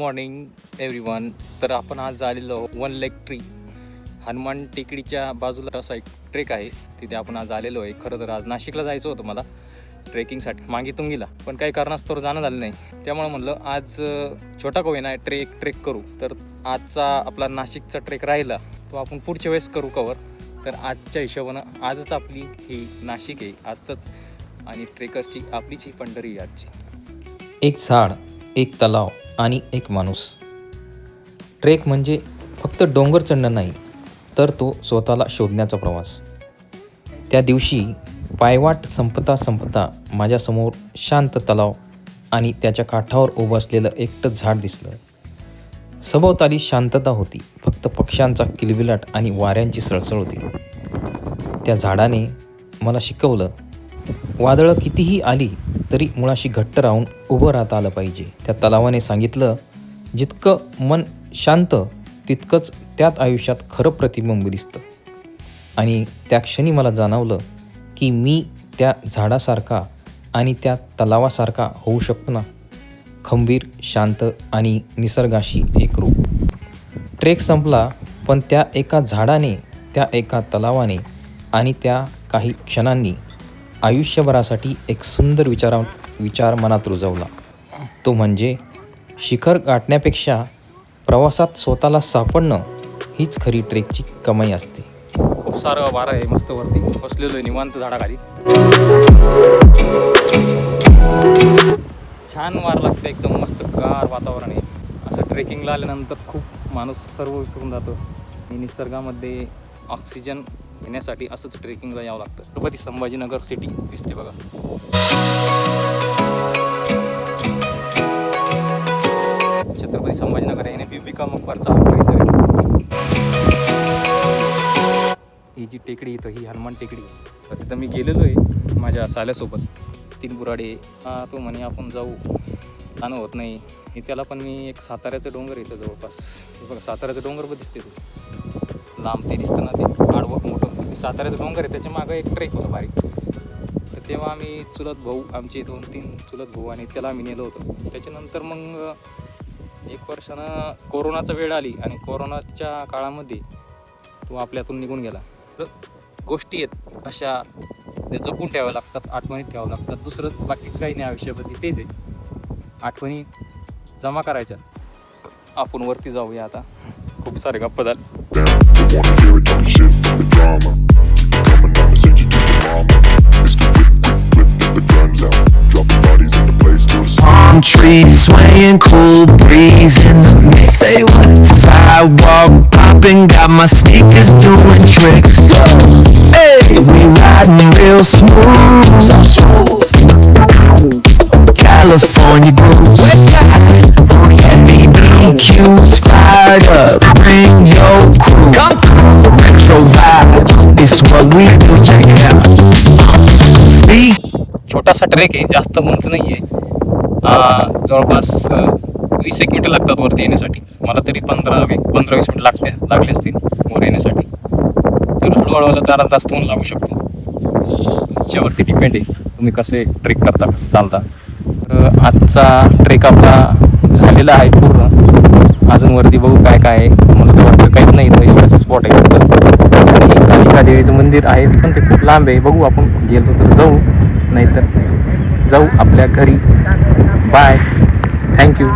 Morning everyone. तर आपण आज आलेलो वन लेग ट्री हनुमान टेकडीच्या बाजूला असा एक ट्रेक आहे, तिथे आपण आज आलेलो आहे. खरं तर आज नाशिकला जायचं होतं मला ट्रेकिंगसाठी, मागे तुंगीला, पण काही कारणास्तव जाणं झालं नाही. त्यामुळे म्हणलं आज छोटा का होईना ट्रेक करू. तर आजचा आपला नाशिकचा ट्रेक राहिला तो आपण पुढच्या वेळेस करू कवर. तर आजच्या हिशोबानं आजच आपली ही नाशिक आहे आजच, आणि ट्रेकरची आपलीच ही पंढरी आहे आजची. एक झाड, एक तलाव आणि एक माणूस. ट्रेक म्हणजे फक्त डोंगर चढणं नाही, तर तो स्वतःला शोधण्याचा प्रवास. त्या दिवशी पायवाट संपता माझ्यासमोर शांत तलाव आणि त्याच्या काठावर उभं असलेलं एकटं झाड दिसलं. सभोवताली शांतता होती, फक्त पक्ष्यांचा किलबिलाट आणि वाऱ्यांची सळसळ होती. त्या झाडाने मला शिकवलं, वादळं कितीही आली तरी मुळाशी घट्ट राहून उभं राहता आलं पाहिजे. त्या तलावाने सांगितलं, जितकं मन शांत तितकंच त्यात आयुष्यात खरं प्रतिबिंब दिसतं. आणि त्या क्षणी मला जाणवलं की मी त्या झाडासारखा आणि त्या तलावासारखा होऊ शकतो ना, खंबीर, शांत आणि निसर्गाशी एकरूप. ट्रेक संपला, पण त्या एका झाडाने, त्या एका तलावाने आणि त्या काही क्षणांनी आयुष्यभरासाठी एक सुंदर विचार मनात रुजवला. तो म्हणजे शिखर गाठण्यापेक्षा प्रवासात स्वतःला सापडणं हीच खरी ट्रेकची कमाई असते. खूप सारं वारं आहे, मस्त वरती बसलेलो आहे निवांत झाडाखाली. छान वार लागतं, एकदम मस्त गार वातावरण आहे. असं ट्रेकिंगला आल्यानंतर खूप माणूस सर्व विसरून जातो आणि निसर्गामध्ये ऑक्सिजन घेण्यासाठी असंच ट्रेकिंगला यावं लागतं. छत्रपती संभाजीनगर सिटी दिसते बघा. छत्रपती संभाजीनगर आहे आणि बिबिका मकबरचा परिसर आहे. ही जी टेकडी इथं, ही हनुमान टेकडी. तर तिथं मी गेलेलो आहे माझ्या साल्यासोबत. 3 बुराडे. तो म्हणे आपण जाऊ, जाणं होत नाही. त्याला पण मी एक साताऱ्याचं डोंगर येतं जवळपास, हे बघा साताऱ्याचं डोंगर पण दिसते, तो लांब ते दिसतं ना, ते आडवं मोठं साताऱ्याचं डोंगर आहे. त्याच्या मागं एक ट्रेक होतं बारीक. तर तेव्हा आम्ही चुलत भाऊ, आमचे 2-3 चुलत भाऊ, आणि त्याला आम्ही नेलं होतं. त्याच्यानंतर मग 1 वर्षानं कोरोनाचा वेळ आली आणि कोरोनाच्या काळामध्ये तो आपल्यातून निघून गेला. तर गोष्टी आहेत अशा, ते जपून ठेवाव्या लागतात, आठवणी ठेवाव्या लागतात. दुसरं बाकीच काही नाही आयुष्यामध्ये, तेच आहे आठवणी जमा करायच्या. आपण वरती जाऊया आता, खूप सारे गप्पा झाले. Palm trees swaying, cool breeze in the mix. Say what? Sidewalk popping, got my sneakers doing tricks. Hey, we riding real smooth, so smooth. California grooves, heavy BQs fired up. Bring your crew, come through. Retro vibes, it's what we do. Check it out. छोटासा trek आहे, जास्त उंच नाही आहे. जवळपास 20 एक मिनटं लागतात वरती येण्यासाठी. मला तरी 15-20 मिनिट लागले असतील वर येण्यासाठी. तर हळूहळू तर अर्धा तास तुम्ही लागू शकतो. तुमच्यावरती डिपेंड आहे तुम्ही कसे ट्रेक करता, कसं चालता. तर आजचा ट्रेक आपला झालेला आहे पूर्ण. अजून वरती बघू काय काय आहे. मला तर वाटतं काहीच नाही, तर एवढंच स्पॉट आहे फक्त. आणि कालिका देवीचं मंदिर आहे, पण ते खूप लांब आहे. बघू आपण गेलो तर जाऊ, नाहीतर जाऊ आपल्या घरी. Bye, thank you.